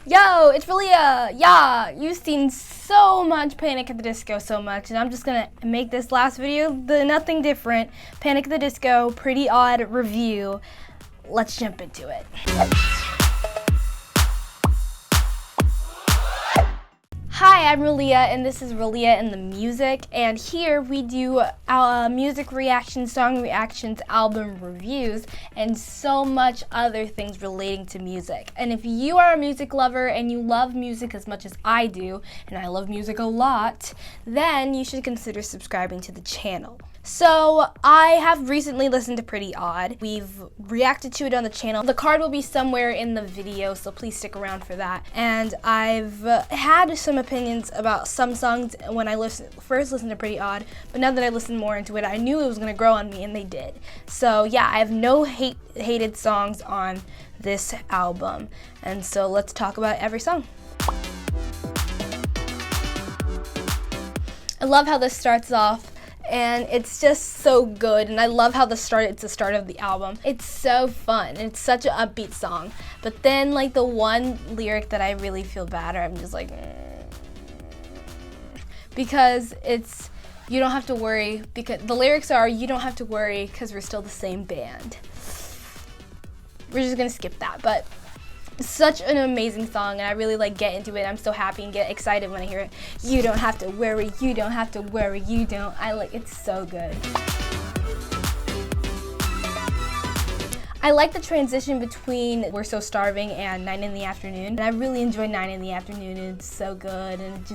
Yo, it's Relia. Yeah, you've seen so much Panic at the Disco so much, and I'm just gonna make this last video nothing different. Panic at the Disco, Pretty Odd review. Let's jump into it. Hi, I'm Relia, and this is Relia and the Music, and here we do music reactions, song reactions, album reviews, and so much other things relating to music. And if you are a music lover and you love music as much as I do, and I love music a lot, then you should consider subscribing to the channel. So, I have recently listened to Pretty Odd. We've reacted to it on the channel. The card will be somewhere in the video, so please stick around for that. And I've had some opinions about some songs when I first listened to Pretty Odd, but now that I listened more into it, I knew it was gonna grow on me, and they did. So yeah, I have no hated songs on this album. And so let's talk about every song. I love how this starts off. And it's just so good, and I love how it's the start of the album. It's so fun, and it's such an upbeat song. But then, like, the one lyric that I really feel bad, or I'm just like, because it's, you don't have to worry, because the lyrics are, you don't have to worry, because we're still the same band. We're just gonna skip that, but such an amazing song, and I really get into it. I'm so happy and get excited when I hear it. You don't have to worry, you don't have to worry, you don't. It's so good. I like the transition between We're So Starving and 9 in the Afternoon. And I really enjoy 9 in the Afternoon, and it's so good. And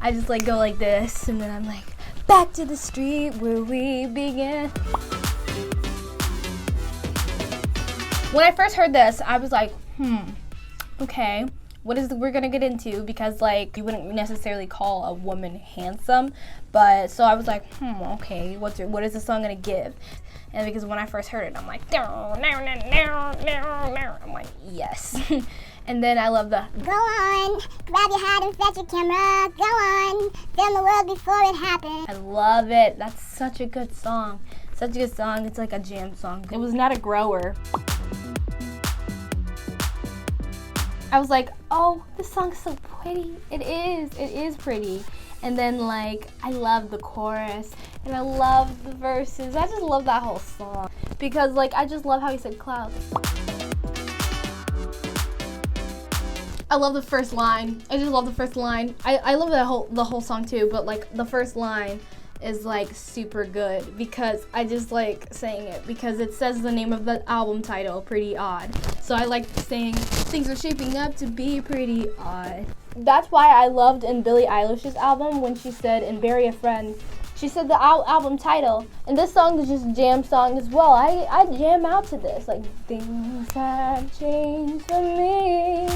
I just go like this, and then I'm like, back to the street where we began. When I first heard this, I was like, okay, what is we're gonna get into, because you wouldn't necessarily call a woman handsome, but so I was like, okay, what is the song gonna give? And because when I first heard it, I'm like, I'm like, yes. And then I love the go on, grab your hat and fetch your camera, go on, film the world before it happens. I love it. That's such a good song. Such a good song. It's like a jam song. It was not a grower. I was like, oh, this song's so pretty. It is pretty. And then I love the chorus, and I love the verses. I just love that whole song, because I just love how he said clouds. I love the first line. I just love the first line. I love the whole song too, but the first line is super good, because I just like saying it, because it says the name of the album title, Pretty Odd. So I like saying things are shaping up to be pretty odd. That's why I loved in Billie Eilish's album when she said in Bury a Friend, she said the album title, and this song is just a jam song as well. I jam out to this, things have changed for me.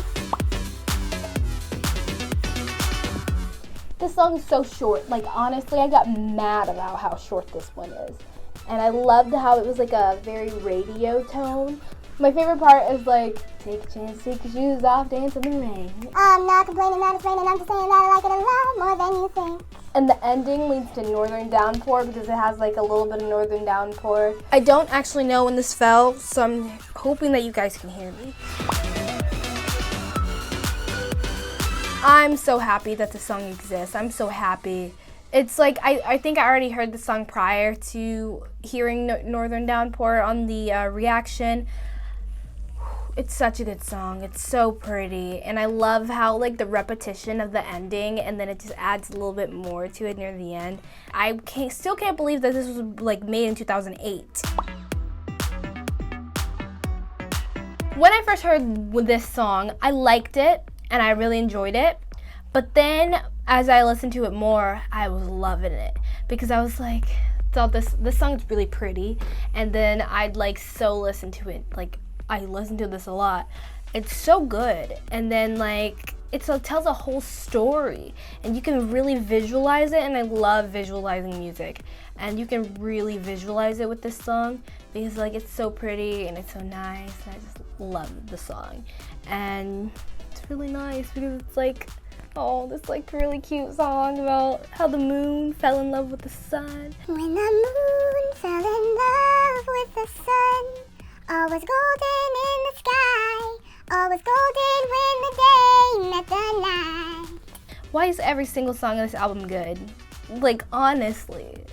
This song is so short. Honestly, I got mad about how short this one is. And I loved how it was a very radio tone. My favorite part is take a chance, take your shoes off, dance in the rain. I'm not complaining that it's raining, I'm just saying that I like it a lot more than you think. And the ending leads to Northern Downpour, because it has a little bit of Northern Downpour. I don't actually know when this fell, so I'm hoping that you guys can hear me. I'm so happy that the song exists. I'm so happy. It's I think I already heard the song prior to hearing Northern Downpour on the reaction. It's such a good song. It's so pretty. And I love how the repetition of the ending, and then it just adds a little bit more to it near the end. I still can't believe that this was made in 2008. When I first heard this song, I liked it, and I really enjoyed it. But then, as I listened to it more, I was loving it, because I was like, so this song is really pretty. And then I'd so listen to it. I listen to this a lot. It's so good. And then it tells a whole story, and you can really visualize it. And I love visualizing music, and you can really visualize it with this song, because it's so pretty and it's so nice, and I just love the song. And it's really nice, because it's oh, this really cute song about how the moon fell in love with the sun. When the moon fell in love with the sun, all was golden in the sky, all was golden when the day Why is every single song on this album good? Like, honestly.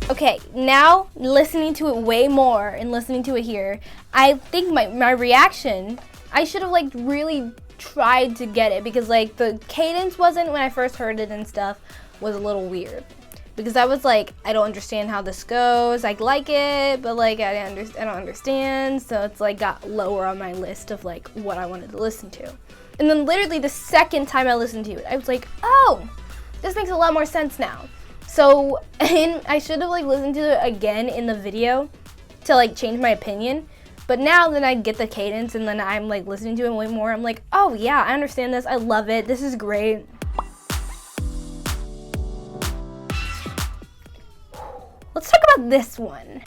Okay, now listening to it way more and listening to it here, I think my reaction, I should have like really tried to get it, because like the cadence wasn't, when I first heard it and stuff, was a little weird. Because I was like, I don't understand how this goes. I like it, but like I don't understand. So it's like got lower on my list of like what I wanted to listen to. And then literally the second time I listened to it, I was like, oh, this makes a lot more sense now. So, and I should have like listened to it again in the video to like change my opinion. But now that I get the cadence and then I'm like listening to it way more, I'm like, oh yeah, I understand this. I love it. This is great. Let's talk about this one.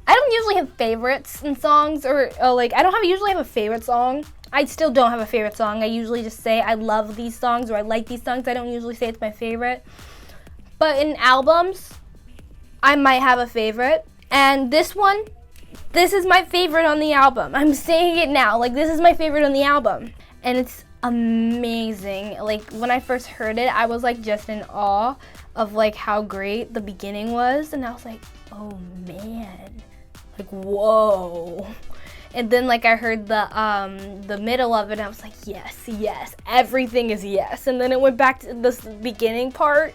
I don't usually have favorites in songs, or like I don't usually have a favorite song. I still don't have a favorite song. I usually just say I love these songs or I like these songs. I don't usually say it's my favorite. But in albums, I might have a favorite. And this one, this is my favorite on the album. I'm saying it now. Like, this is my favorite on the album. And it's amazing. Like, when I first heard it, I was like just in awe of like how great the beginning was. And I was like, oh man, like, whoa. And then like I heard the middle of it and I was like, yes, everything is yes. And then it went back to this beginning part.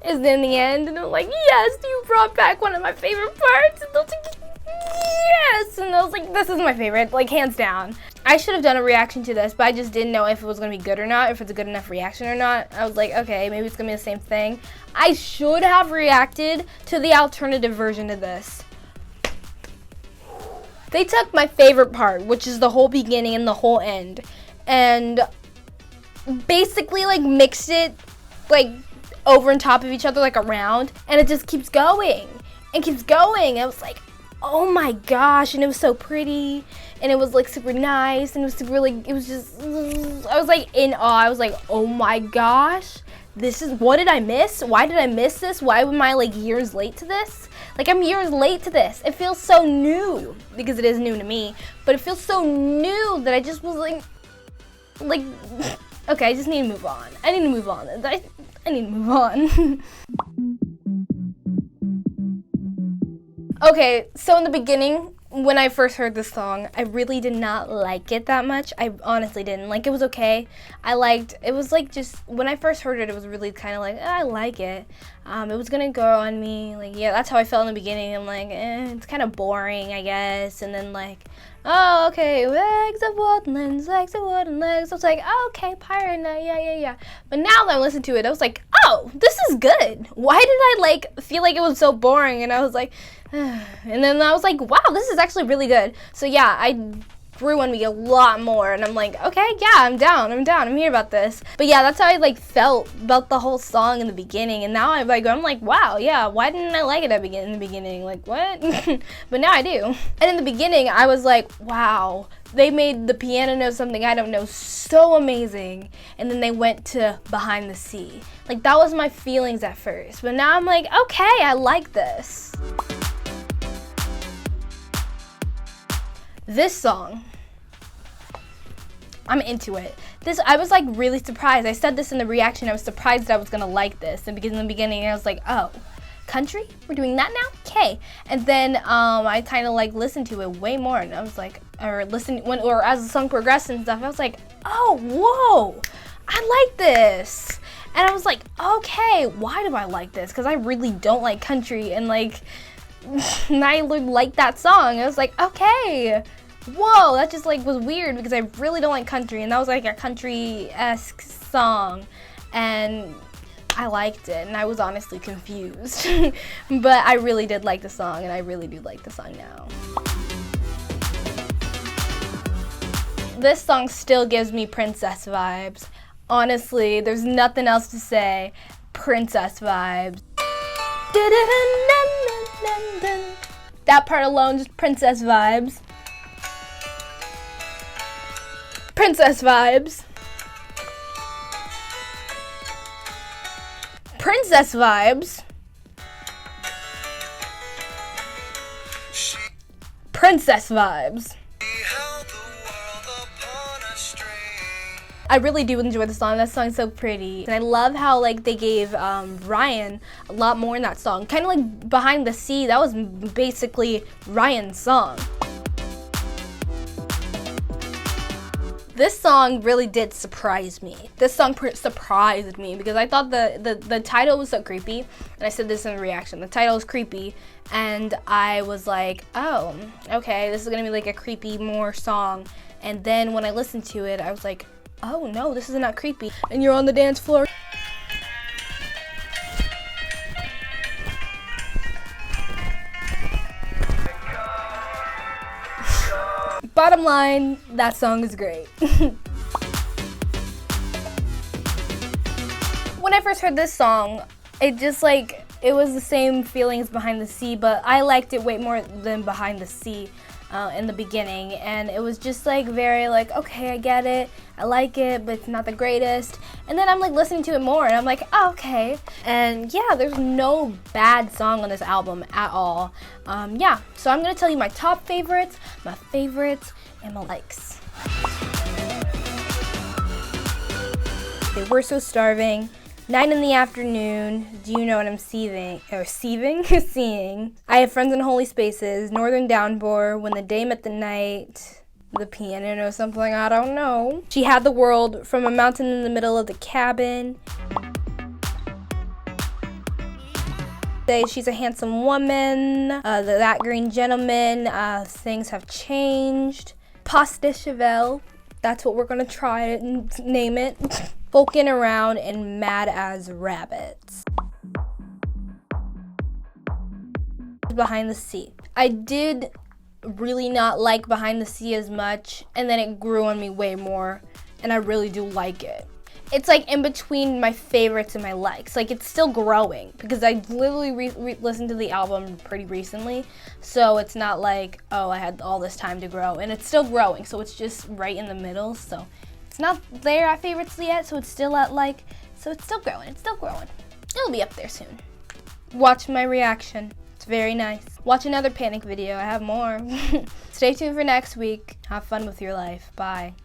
Is in the end, and I'm like, yes, you brought back one of my favorite parts. And I was like, yes, and I was like, this is my favorite, like hands down. I should have done a reaction to this, but I just didn't know if it was gonna be good or not, if it's a good enough reaction or not. I was like, okay, maybe it's gonna be the same thing. I should have reacted to the alternative version of this. They took my favorite part, which is the whole beginning and the whole end, and basically like mixed it like over and top of each other, like around, and it just keeps going and keeps going. I was like, oh my gosh, and it was so pretty, and it was like super nice, and it was super like, it was just, I was like in awe. I was like, oh my gosh, this is, what did I miss? Why did I miss this? Why am I like years late to this? Like, I'm years late to this. It feels so new, because it is new to me, but it feels so new that I just was like, okay, I just need to move on. I need to move on. I need to move on. Okay, so in the beginning, when I first heard this song, I really did not like it that much. I honestly didn't. Like, it was okay. It was like just, when I first heard it, it was really kind of like, I like it. It was gonna grow on me. Like, yeah, that's how I felt in the beginning. I'm like, it's kind of boring, I guess. And then like, oh, okay, legs of wooden legs. I was like, oh, okay, pirate night, yeah. But now that I listened to it, I was like, oh, this is good. Why did I like feel like it was so boring? And I was like, and then I was like, wow, this is actually really good. So yeah, I grew on me a lot more, and I'm like, okay, yeah, I'm down, I'm here about this. But yeah, that's how I like felt about the whole song in the beginning, and now I'm like, wow, yeah, why didn't I like it in the beginning? Like, what? But now I do. And in the beginning, I was like, wow, they made the piano know something I don't know so amazing, and then they went to Behind the Sea. Like, that was my feelings at first, but now I'm like, okay, I like this. This song, I'm into it. I was like really surprised. I said this in the reaction. I was surprised that I was gonna like this. And because in the beginning I was like, oh, country? We're doing that now? Okay. And then I kind of like listened to it way more, and I was like, or as the song progressed and stuff, I was like, oh, whoa, I like this. And I was like, okay, why do I like this? Because I really don't like country, and like, and I like that song. I was like, okay, whoa, that just like was weird, because I really don't like country, and that was like a country-esque song, and I liked it, and I was honestly confused. But I really did like the song, and I really do like the song now. This song still gives me princess vibes. Honestly, there's nothing else to say. Princess vibes. That part alone, just princess vibes. Princess vibes. Princess vibes. Princess vibes. I really do enjoy the song. That song's so pretty. And I love how like they gave Ryan a lot more in that song. Kind of like Behind the Sea, that was basically Ryan's song. This song really did surprise me. This song surprised me because I thought the title was so creepy, and I said this in the reaction. The title is creepy, and I was like, oh, okay, this is gonna be like a creepy more song. And then when I listened to it, I was like, oh no, this is not creepy. And you're on the dance floor. Bottom line, that song is great. When I first heard this song, it just like, it was the same feelings Behind the Sea, but I liked it way more than Behind the Sea in the beginning. And it was just like very like, okay, I get it, I like it, but it's not the greatest. And then I'm like listening to it more and I'm like, oh, okay. And yeah, there's no bad song on this album at all. Yeah, so I'm gonna tell you my top favorites, my favorites, and my likes. They Were So Starving, Night in the Afternoon, Do You Know What I'm Seeing? Seeing. I Have Friends in Holy Spaces, Northern Downpour, When the Day Met the Night, The Piano or something, I don't know. She Had the World, From a Mountain in the Middle of the Cabin. Say She's a Handsome Woman, That Green Gentleman, Things Have Changed. Pas de Cheval, that's what we're gonna try and name it. Folkin' Around, and Mad as Rabbits. Behind the Sea. I did really not like Behind the Sea as much, and then it grew on me way more, and I really do like it. It's like in between my favorites and my likes. Like it's still growing because I literally listened to the album pretty recently. So it's not like, oh, I had all this time to grow, and it's still growing. So it's just right in the middle. So it's not there at favorites yet. So it's still at like, so it's still growing. It's still growing. It'll be up there soon. Watch my reaction. It's very nice. Watch another Panic video. I have more. Stay tuned for next week. Have fun with your life. Bye.